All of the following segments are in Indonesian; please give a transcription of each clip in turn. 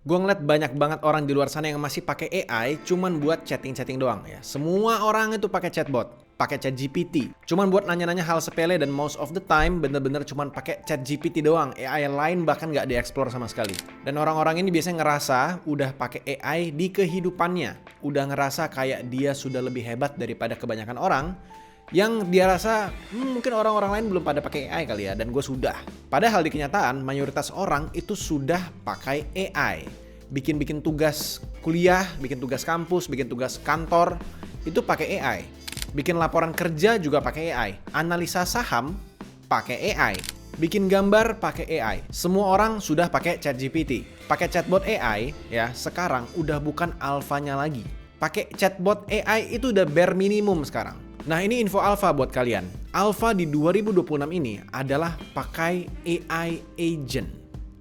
Gue ngeliat banyak banget orang di luar sana yang masih pakai AI cuman buat chatting-chatting doang ya. Semua orang itu pakai chatbot, pakai chat GPT. Cuman buat nanya-nanya hal sepele dan most of the time bener-bener cuman pakai chat GPT doang. AI lain bahkan nggak dieksplor sama sekali. Dan orang-orang ini biasanya ngerasa udah pakai AI di kehidupannya. Udah ngerasa kayak dia sudah lebih hebat daripada kebanyakan orang. Yang dia rasa mungkin orang-orang lain belum pada pakai AI kali ya, dan gue sudah. Padahal di kenyataan mayoritas orang itu sudah pakai AI. Bikin tugas kuliah, bikin tugas kampus, bikin tugas kantor itu pakai AI. Bikin laporan kerja juga pakai AI. Analisa saham pakai AI. Bikin gambar pakai AI. Semua orang sudah pakai ChatGPT. Pakai chatbot AI ya, sekarang udah bukan alfanya lagi. Pakai chatbot AI itu udah bare minimum sekarang. Nah, ini info alpha buat kalian. Alpha di 2026 ini adalah pakai AI agent.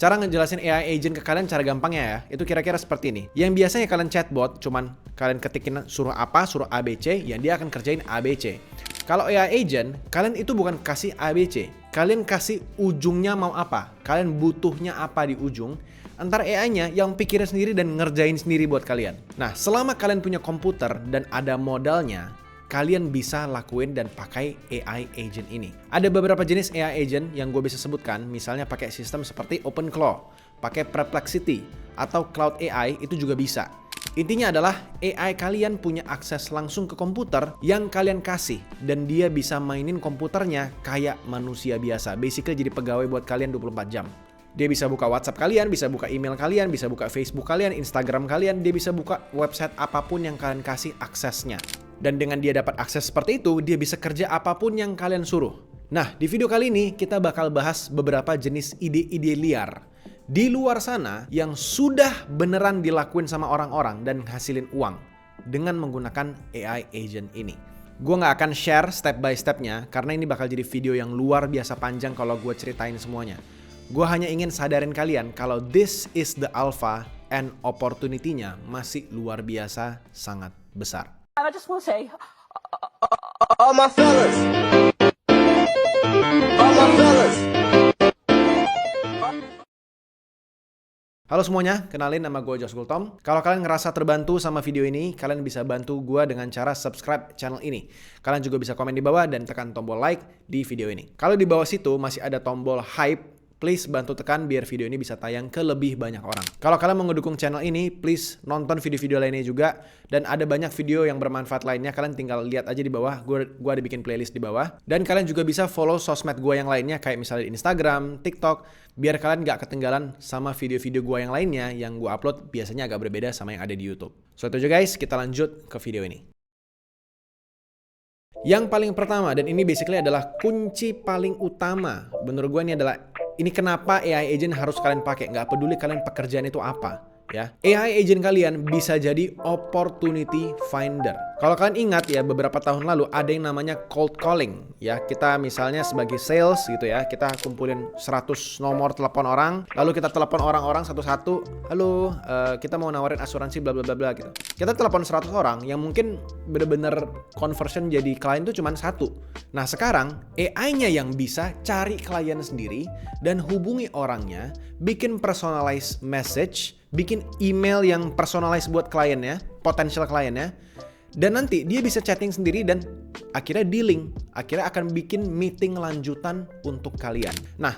Cara ngejelasin AI agent ke kalian cara gampangnya ya, itu kira-kira seperti ini. Yang biasanya kalian chatbot, cuman kalian ketikin suruh apa, suruh ABC, ya dia akan kerjain ABC. Kalau AI agent, kalian itu bukan kasih ABC. Kalian kasih ujungnya mau apa. Kalian butuhnya apa di ujung. Antar AI-nya yang pikirin sendiri dan ngerjain sendiri buat kalian. Nah, selama kalian punya komputer dan ada modalnya, kalian bisa lakuin dan pakai AI agent ini. Ada beberapa jenis AI agent yang gue bisa sebutkan, misalnya pakai sistem seperti OpenClaw, pakai Perplexity, atau Cloud AI itu juga bisa. Intinya adalah AI kalian punya akses langsung ke komputer yang kalian kasih, dan dia bisa mainin komputernya kayak manusia biasa. Basically jadi pegawai buat kalian 24 jam. Dia bisa buka WhatsApp kalian, bisa buka email kalian, bisa buka Facebook kalian, Instagram kalian, dia bisa buka website apapun yang kalian kasih aksesnya. Dan dengan dia dapat akses seperti itu, dia bisa kerja apapun yang kalian suruh. Nah, di video kali ini kita bakal bahas beberapa jenis ide-ide liar di luar sana yang sudah beneran dilakuin sama orang-orang dan hasilin uang dengan menggunakan AI agent ini. Gue gak akan share step by stepnya karena ini bakal jadi video yang luar biasa panjang kalau gue ceritain semuanya. Gue hanya ingin sadarin kalian kalau this is the alpha and opportunity-nya masih luar biasa sangat besar. I just want to say, All my fellas. All my fellas. Halo semuanya, kenalin nama gue Josh Gultom. Kalau kalian ngerasa terbantu sama video ini, kalian bisa bantu gue dengan cara subscribe channel ini. Kalian juga bisa komen di bawah dan tekan tombol like di video ini. Kalau di bawah situ masih ada tombol hype, please bantu tekan biar video ini bisa tayang ke lebih banyak orang. Kalau kalian mau ngedukung channel ini, please nonton video-video lainnya juga. Dan ada banyak video yang bermanfaat lainnya, kalian tinggal lihat aja di bawah. Gue ada bikin playlist di bawah. Dan kalian juga bisa follow sosmed gue yang lainnya, kayak misalnya Instagram, TikTok, biar kalian gak ketinggalan sama video-video gue yang lainnya yang gue upload biasanya agak berbeda sama yang ada di YouTube. So itu aja guys, kita lanjut ke video ini. Yang paling pertama, dan ini basically adalah kunci paling utama, menurut gue ini kenapa AI agent harus kalian pakai. Nggak peduli kalian pekerjaan itu apa, ya. AI agent kalian bisa jadi opportunity finder. Kalau kalian ingat ya, beberapa tahun lalu ada yang namanya cold calling, ya. Kita misalnya sebagai sales gitu ya, kita kumpulin 100 nomor telepon orang, lalu kita telepon orang-orang satu-satu. Halo, kita mau nawarin asuransi bla bla bla bla gitu. Kita telepon 100 orang yang mungkin bener-bener conversion jadi klien itu cuma satu. Nah sekarang AI-nya yang bisa cari klien sendiri dan hubungi orangnya, bikin personalized message, bikin email yang personalized buat kliennya, potential kliennya, dan nanti dia bisa chatting sendiri dan akhirnya dealing, akhirnya akan bikin meeting lanjutan untuk kalian. Nah,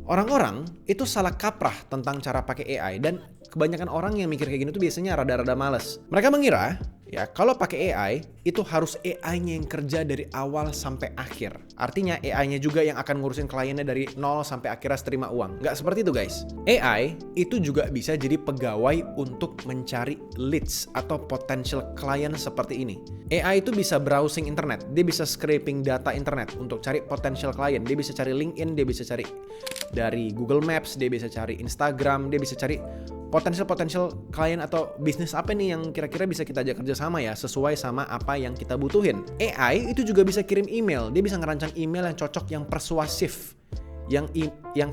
orang-orang itu salah kaprah tentang cara pakai AI, dan kebanyakan orang yang mikir kayak gini tuh biasanya rada-rada males. Mereka mengira ya kalau pakai AI itu harus AI-nya yang kerja dari awal sampai akhir. Artinya AI-nya juga yang akan ngurusin kliennya dari nol sampai akhirnya terima uang. Nggak seperti itu guys. AI itu juga bisa jadi pegawai untuk mencari leads atau potential klien seperti ini. AI itu bisa browsing internet, dia bisa scraping data internet untuk cari potential klien. Dia bisa cari LinkedIn, dia bisa cari dari Google Maps, dia bisa cari Instagram, dia bisa cari potensial klien atau bisnis apa nih yang kira-kira bisa kita ajak kerja sama ya, sesuai sama apa yang kita butuhin. AI itu juga bisa kirim email, dia bisa ngerancang email yang cocok, yang persuasif, yang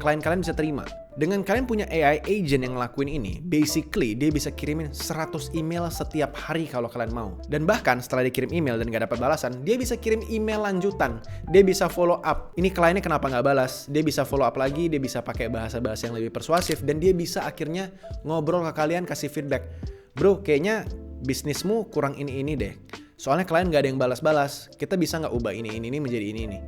klien kalian bisa terima. Dengan kalian punya AI agent yang ngelakuin ini, basically dia bisa kirimin 100 email setiap hari kalau kalian mau. Dan bahkan setelah dia kirim email dan gak dapat balasan, dia bisa kirim email lanjutan. Dia bisa follow up. Ini kliennya kenapa gak balas? Dia bisa follow up lagi, dia bisa pakai bahasa-bahasa yang lebih persuasif, dan dia bisa akhirnya ngobrol ke kalian, kasih feedback. Bro, kayaknya bisnismu kurang ini deh. Soalnya klien gak ada yang balas-balas. Kita bisa gak ubah ini menjadi ini.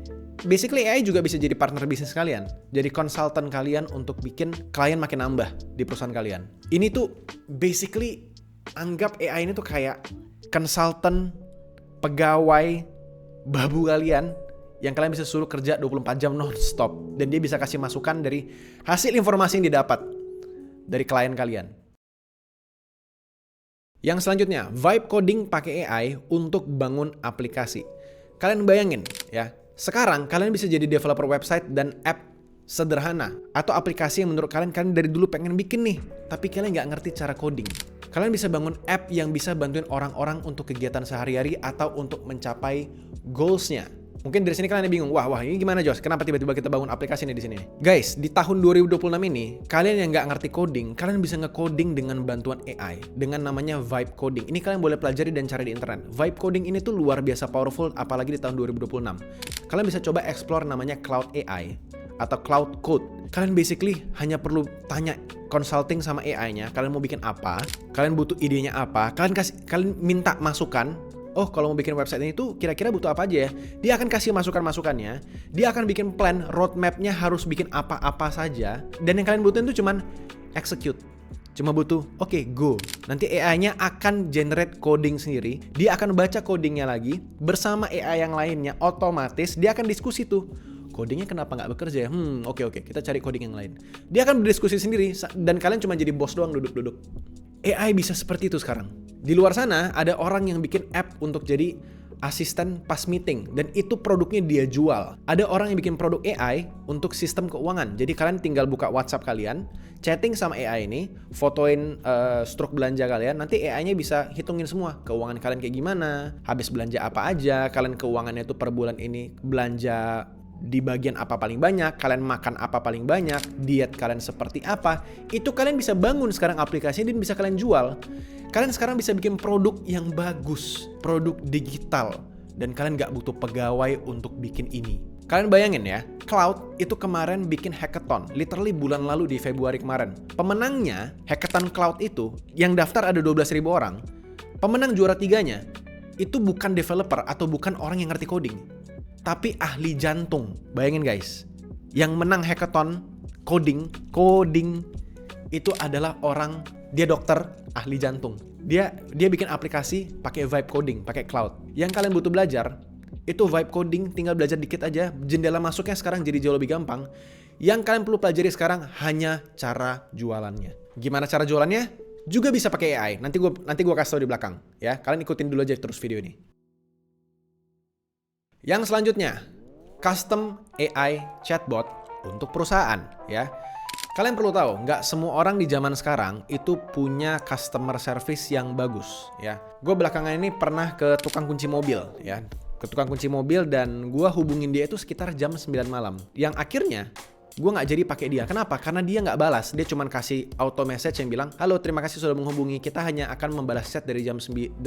Basically AI juga bisa jadi partner bisnis kalian. Jadi konsultan kalian untuk bikin klien makin nambah di perusahaan kalian. Ini tuh basically anggap AI ini tuh kayak konsultan pegawai babu kalian yang kalian bisa suruh kerja 24 jam non-stop. Dan dia bisa kasih masukan dari hasil informasi yang didapat dari klien kalian. Yang selanjutnya, vibe coding pakai AI untuk bangun aplikasi. Kalian bayangin ya, sekarang kalian bisa jadi developer website dan app sederhana atau aplikasi yang menurut kalian dari dulu pengen bikin nih, tapi kalian nggak ngerti cara coding. Kalian bisa bangun app yang bisa bantuin orang-orang untuk kegiatan sehari-hari atau untuk mencapai goals-nya. Mungkin dari sini kalian bingung, wah ini gimana Jos? Kenapa tiba-tiba kita bangun aplikasi nih di sini? Guys, di tahun 2026 ini, kalian yang nggak ngerti coding, kalian bisa nge-coding dengan bantuan AI, dengan namanya vibe coding. Ini kalian boleh pelajari dan cari di internet. Vibe coding ini tuh luar biasa powerful, apalagi di tahun 2026. Kalian bisa coba explore namanya Cloud AI atau Cloud Code. Kalian basically hanya perlu tanya consulting sama AI-nya, kalian mau bikin apa, kalian butuh idenya apa, kalian minta masukan. Oh, kalau mau bikin website ini tuh kira-kira butuh apa aja ya? Dia akan kasih masukan-masukannya. Dia akan bikin plan, roadmap-nya harus bikin apa-apa saja. Dan yang kalian butuhin tuh cuman execute. Cuma butuh, oke, go. Nanti AI-nya akan generate coding sendiri. Dia akan baca codingnya lagi. Bersama AI yang lainnya, otomatis dia akan diskusi tuh. Codingnya kenapa nggak bekerja ya? Oke, kita cari coding yang lain. Dia akan berdiskusi sendiri. Dan kalian cuma jadi bos doang duduk-duduk. AI bisa seperti itu sekarang. Di luar sana ada orang yang bikin app untuk jadi asisten pas meeting dan itu produknya dia jual. Ada orang yang bikin produk AI untuk sistem keuangan. Jadi kalian tinggal buka WhatsApp kalian, chatting sama AI ini, fotoin struk belanja kalian, nanti AI-nya bisa hitungin semua keuangan kalian kayak gimana, habis belanja apa aja, kalian keuangannya itu per bulan ini belanja di bagian apa paling banyak, kalian makan apa paling banyak, diet kalian seperti apa, itu kalian bisa bangun sekarang aplikasinya dan bisa kalian jual. Kalian sekarang bisa bikin produk yang bagus, produk digital, dan kalian gak butuh pegawai untuk bikin ini. Kalian bayangin ya, Cloud itu kemarin bikin hackathon, literally bulan lalu di Februari kemarin. Pemenangnya, hackathon Cloud itu, yang daftar ada 12.000 orang, pemenang juara 3-nya, itu bukan developer atau bukan orang yang ngerti coding, tapi ahli jantung. Bayangin guys, yang menang hackathon coding itu adalah orang, dia dokter ahli jantung. Dia bikin aplikasi pakai vibe coding, pakai cloud. Yang kalian butuh belajar itu vibe coding, tinggal belajar dikit aja. Jendela masuknya sekarang jadi jauh lebih gampang. Yang kalian perlu pelajari sekarang hanya cara jualannya. Gimana cara jualannya? Juga bisa pakai AI. Nanti gua kasih tau di belakang ya. Kalian ikutin dulu aja terus video ini. Yang selanjutnya, custom AI chatbot untuk perusahaan ya. Kalian perlu tahu, nggak semua orang di zaman sekarang itu punya customer service yang bagus ya. Gue belakangan ini pernah ke tukang kunci mobil ya. Ke tukang kunci mobil dan gue hubungin dia itu sekitar jam 9 malam. Yang akhirnya gue nggak jadi pakai dia. Kenapa? Karena dia nggak balas. Dia cuma kasih auto message yang bilang, halo, terima kasih sudah menghubungi. Kita hanya akan membalas chat dari jam 9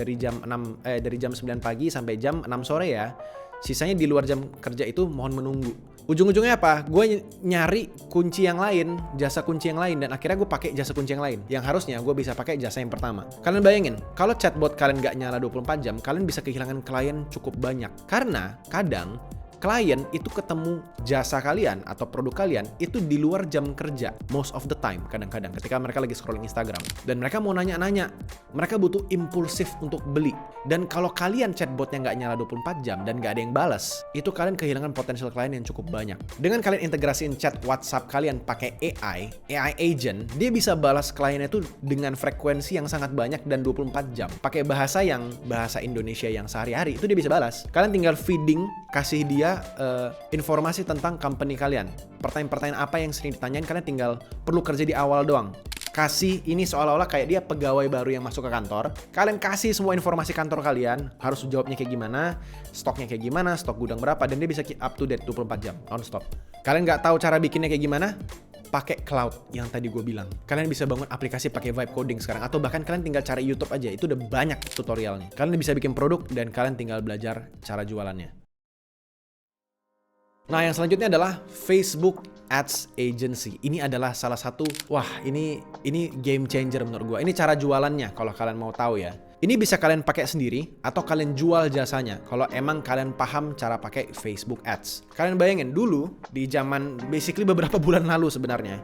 pagi sampai jam 6 sore ya. Sisanya di luar jam kerja itu mohon menunggu. Ujung-ujungnya apa? Gue nyari kunci yang lain, jasa kunci yang lain, dan akhirnya gue pakai jasa kunci yang lain. Yang harusnya gue bisa pakai jasa yang pertama. Kalian bayangin, kalau chatbot kalian nggak nyala 24 jam, kalian bisa kehilangan klien cukup banyak. Karena kadang klien itu ketemu jasa kalian atau produk kalian itu di luar jam kerja most of the time, kadang-kadang ketika mereka lagi scrolling Instagram dan mereka mau nanya-nanya, mereka butuh impulsif untuk beli. Dan kalau kalian chatbotnya nggak nyala 24 jam dan nggak ada yang balas, itu kalian kehilangan potensial klien yang cukup banyak. Dengan kalian integrasiin chat WhatsApp kalian pakai AI agent, dia bisa balas kliennya itu dengan frekuensi yang sangat banyak dan 24 jam. Pakai bahasa Indonesia yang sehari-hari, itu dia bisa balas. Kalian tinggal feeding, kasih dia informasi tentang company kalian. Pertanyaan-pertanyaan apa yang sering ditanyain, kalian tinggal perlu kerja di awal doang. Kasih ini seolah-olah kayak dia pegawai baru yang masuk ke kantor. Kalian kasih semua informasi kantor kalian, harus jawabnya kayak gimana, stoknya kayak gimana, stok gudang berapa, dan dia bisa keep up to date 24 jam non-stop. Kalian nggak tahu cara bikinnya kayak gimana? pakai cloud yang tadi gue bilang. Kalian bisa bangun aplikasi pakai vibe coding sekarang, atau bahkan kalian tinggal cari YouTube aja, itu udah banyak tutorialnya. Kalian bisa bikin produk dan kalian tinggal belajar cara jualannya. Nah, yang selanjutnya adalah Facebook Ads Agency. Ini adalah salah satu, ini game changer menurut gue. Ini cara jualannya kalau kalian mau tahu ya. Ini bisa kalian pakai sendiri atau kalian jual jasanya kalau emang kalian paham cara pakai Facebook Ads. Kalian bayangin dulu di zaman basically beberapa bulan lalu sebenarnya.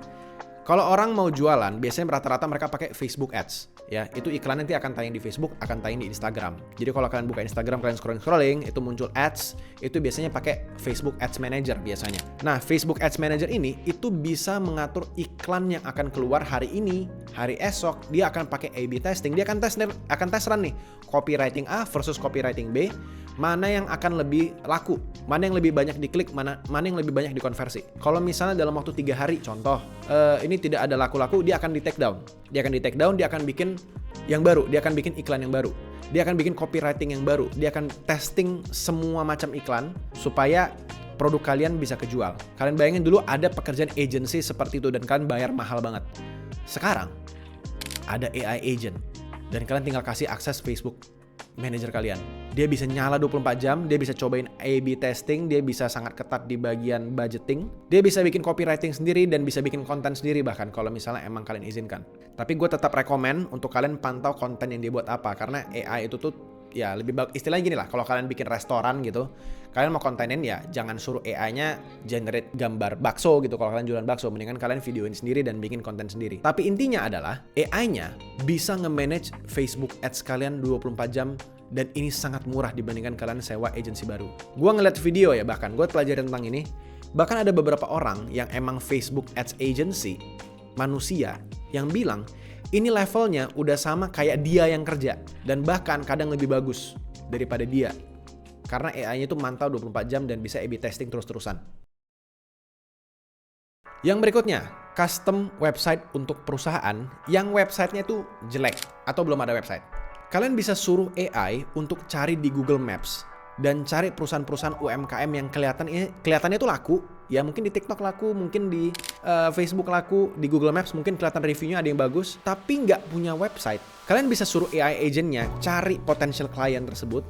Kalau orang mau jualan, biasanya rata-rata mereka pakai Facebook Ads. Ya, itu iklan nanti akan tayang di Facebook, akan tayang di Instagram. Jadi kalau kalian buka Instagram, kalian scrolling, itu muncul ads, itu biasanya pakai Facebook Ads Manager biasanya. Nah, Facebook Ads Manager ini itu bisa mengatur iklan yang akan keluar hari ini, hari esok. Dia akan pakai A/B testing, dia akan tes run nih, copywriting A versus copywriting B. Mana yang akan lebih laku, mana yang lebih banyak diklik, mana yang lebih banyak dikonversi. Kalau misalnya dalam waktu 3 hari, contoh, ini tidak ada laku-laku, dia akan di take down. Dia akan bikin yang baru, dia akan bikin iklan yang baru. Dia akan bikin copywriting yang baru. Dia akan testing semua macam iklan supaya produk kalian bisa kejual. Kalian bayangin dulu ada pekerjaan agency seperti itu dan kalian bayar mahal banget. Sekarang ada AI agent dan kalian tinggal kasih akses Facebook manager kalian. Dia bisa nyala 24 jam, dia bisa cobain A/B testing, dia bisa sangat ketat di bagian budgeting, dia bisa bikin copywriting sendiri dan bisa bikin konten sendiri bahkan kalau misalnya emang kalian izinkan. Tapi gue tetap rekomen untuk kalian pantau konten yang dia buat apa, karena AI itu tuh ya lebih bagus. Istilahnya gini lah, kalau kalian bikin restoran gitu, kalian mau kontenin ya jangan suruh AI-nya generate gambar bakso gitu. Kalau kalian jualan bakso, mendingan kalian videoin sendiri dan bikin konten sendiri. Tapi intinya adalah AI-nya bisa nge-manage Facebook Ads kalian 24 jam dan ini sangat murah dibandingkan kalian sewa agensi baru. Gua ngeliat video ya, bahkan gue pelajari tentang ini. Bahkan ada beberapa orang yang emang Facebook Ads Agency manusia yang bilang ini levelnya udah sama kayak dia yang kerja dan bahkan kadang lebih bagus daripada dia. Karena AI-nya itu mantau 24 jam dan bisa A/B testing terus-terusan. Yang berikutnya, custom website untuk perusahaan yang websitenya itu jelek atau belum ada website. Kalian bisa suruh AI untuk cari di Google Maps dan cari perusahaan-perusahaan UMKM yang kelihatannya itu laku. Ya mungkin di TikTok laku, mungkin di Facebook laku, di Google Maps mungkin kelihatan reviewnya ada yang bagus, tapi nggak punya website. Kalian bisa suruh AI agentnya cari potential klien tersebut,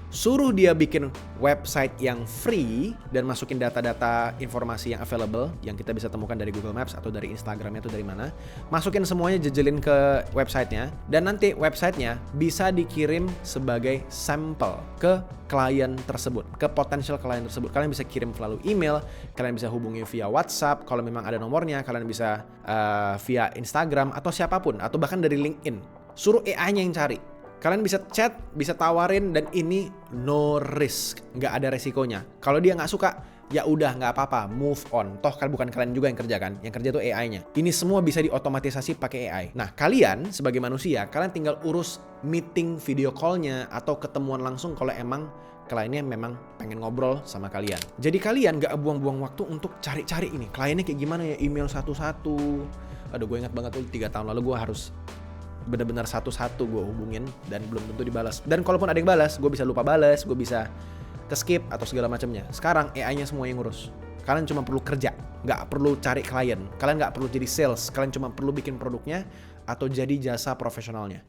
suruh dia bikin website yang free dan masukin data-data informasi yang available yang kita bisa temukan dari Google Maps atau dari Instagramnya atau dari mana, masukin semuanya, jejelin ke websitenya, dan nanti websitenya bisa dikirim sebagai sampel ke klien tersebut, ke potential klien tersebut. Kalian bisa kirim melalui email, kalian bisa hubungi via WhatsApp kalau memang ada nomornya, kalian bisa via Instagram atau siapapun, atau bahkan dari LinkedIn. Suruh AI-nya yang cari. Kalian bisa chat, bisa tawarin, dan ini no risk, nggak ada resikonya. Kalau dia nggak suka, ya udah nggak apa-apa, move on. Toh bukan kalian juga yang kerja kan, yang kerja tuh AI-nya. Ini semua bisa diotomatisasi pakai AI. Nah, kalian sebagai manusia, kalian tinggal urus meeting video call-nya atau ketemuan langsung kalau emang kliennya memang pengen ngobrol sama kalian. Jadi kalian nggak buang-buang waktu untuk cari-cari ini kliennya kayak gimana ya, email satu-satu. Aduh, gue ingat banget tuh 3 tahun lalu gue harus benar-benar satu-satu gue hubungin dan belum tentu dibalas. Dan kalaupun ada yang balas, gue bisa lupa balas, gue bisa ke-skip atau segala macamnya. Sekarang AI-nya semua yang ngurus. Kalian cuma perlu kerja, nggak perlu cari klien. Kalian nggak perlu jadi sales, kalian cuma perlu bikin produknya atau jadi jasa profesionalnya.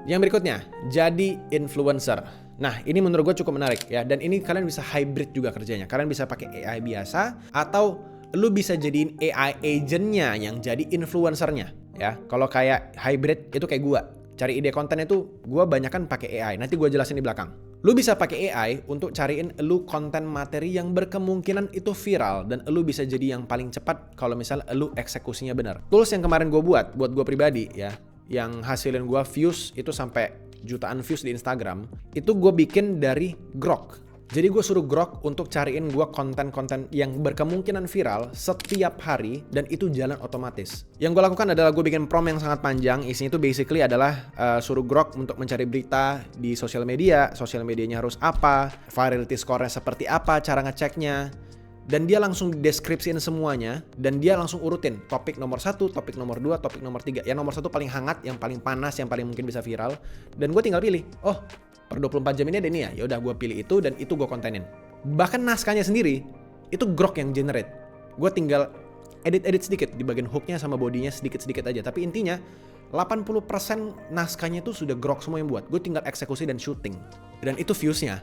Yang berikutnya, jadi influencer. Nah, ini menurut gue cukup menarik ya. Dan ini kalian bisa hybrid juga kerjanya. Kalian bisa pakai AI biasa atau lu bisa jadiin AI agentnya yang jadi influencernya. Ya, kalau kayak hybrid itu kayak gua. Cari ide konten itu gua banyakan pakai AI. Nanti gua jelasin di belakang. Lu bisa pakai AI untuk cariin lu konten materi yang berkemungkinan itu viral dan lu bisa jadi yang paling cepat kalau misalnya lu eksekusinya benar. Tools yang kemarin gua buat gua pribadi ya, yang hasilin gua views itu sampai jutaan views di Instagram, itu gua bikin dari Grok. Jadi gue suruh Grok untuk cariin gue konten-konten yang berkemungkinan viral setiap hari dan itu jalan otomatis. Yang gue lakukan adalah gue bikin prompt yang sangat panjang. Isinya itu basically adalah suruh Grok untuk mencari berita di sosial medianya harus apa, virality score-nya seperti apa, cara ngeceknya. Dan dia langsung deskripsiin semuanya dan dia langsung urutin topik nomor 1, topik nomor 2, topik nomor 3. Yang nomor 1 paling hangat, yang paling panas, yang paling mungkin bisa viral. Dan gue tinggal pilih, oh per 24 jam ini ada ini ya, yaudah gue pilih itu dan itu gue kontenin. Bahkan naskahnya sendiri, itu Grok yang generate. Gue tinggal edit-edit sedikit di bagian hooknya sama bodinya sedikit-sedikit aja. Tapi intinya 80% naskahnya itu sudah Grok semua yang buat. Gue tinggal eksekusi dan syuting. Dan itu viewsnya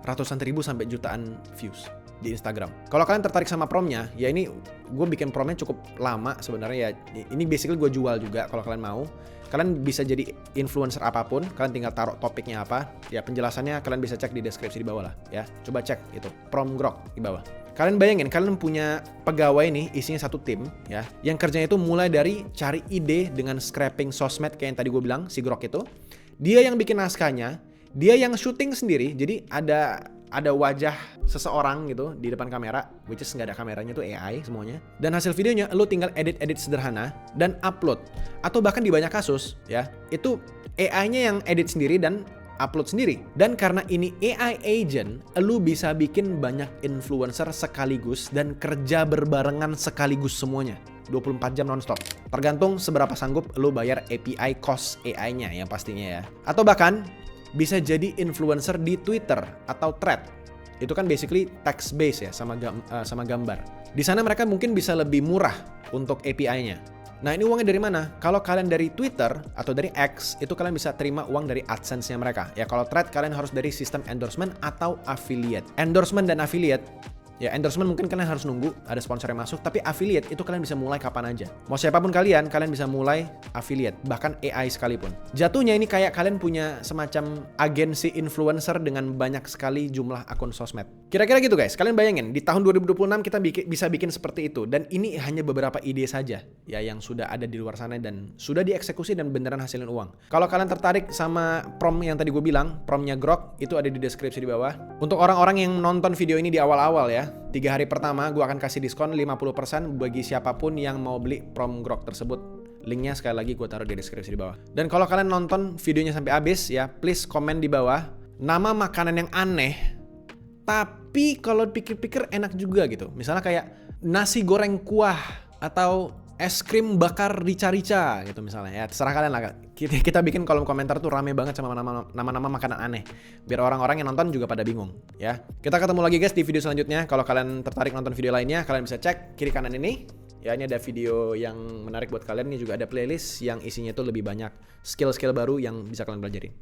ratusan ribu sampai jutaan views di Instagram. Kalau kalian tertarik sama promnya, ya ini gue bikin promnya cukup lama sebenarnya ya. Ini basically gue jual juga kalau kalian mau. Kalian bisa jadi influencer apapun, kalian tinggal taruh topiknya apa. Ya penjelasannya kalian bisa cek di deskripsi di bawah lah ya. Coba cek itu, prom Grok di bawah. Kalian bayangin, kalian punya pegawai nih, isinya satu tim ya, yang kerjanya itu mulai dari cari ide dengan scraping sosmed kayak yang tadi gue bilang, si Grok itu. Dia yang bikin naskahnya, dia yang syuting sendiri, jadi ada wajah seseorang gitu di depan kamera, which is nggak ada kameranya, tuh AI semuanya. Dan hasil videonya lo tinggal edit-edit sederhana dan upload. Atau bahkan di banyak kasus ya, itu AI-nya yang edit sendiri dan upload sendiri. Dan karena ini AI agent, lo bisa bikin banyak influencer sekaligus dan kerja berbarengan sekaligus semuanya. 24 jam nonstop. Tergantung seberapa sanggup lo bayar API cost AI-nya yang pastinya ya. Atau bahkan bisa jadi influencer di Twitter atau thread. Itu kan basically text based ya sama gambar. Di sana mereka mungkin bisa lebih murah untuk API-nya. Nah ini uangnya dari mana? Kalau kalian dari Twitter atau dari X, itu kalian bisa terima uang dari AdSense-nya mereka. Ya kalau thread kalian harus dari sistem endorsement atau affiliate. Endorsement dan affiliate, ya endorsement mungkin kalian harus nunggu ada sponsor yang masuk, tapi affiliate itu kalian bisa mulai kapan aja. Mau siapapun kalian bisa mulai affiliate, bahkan AI sekalipun. Jatuhnya ini kayak kalian punya semacam agensi influencer dengan banyak sekali jumlah akun sosmed. Kira-kira gitu guys, kalian bayangin di tahun 2026 kita bisa bikin seperti itu. Dan ini hanya beberapa ide saja ya yang sudah ada di luar sana dan sudah dieksekusi dan beneran hasilin uang. Kalau kalian tertarik sama prom yang tadi gue bilang, promnya Grok, itu ada di deskripsi di bawah. Untuk orang-orang yang nonton video ini di awal-awal ya, 3 hari pertama gue akan kasih diskon 50% bagi siapapun yang mau beli prom Grok tersebut. Linknya sekali lagi gue taruh di deskripsi di bawah. Dan kalau kalian nonton videonya sampai habis ya, please komen di bawah nama makanan yang aneh tapi kalau pikir-pikir enak juga gitu. Misalnya kayak nasi goreng kuah atau es krim bakar rica-rica gitu misalnya ya. Terserah kalian lah. Kita bikin kolom komentar tuh rame banget sama nama-nama makanan aneh. Biar orang-orang yang nonton juga pada bingung ya. Kita ketemu lagi guys di video selanjutnya. Kalau kalian tertarik nonton video lainnya, kalian bisa cek kiri kanan ini. Ya ini ada video yang menarik buat kalian. Ini juga ada playlist yang isinya tuh lebih banyak skill-skill baru yang bisa kalian pelajarin.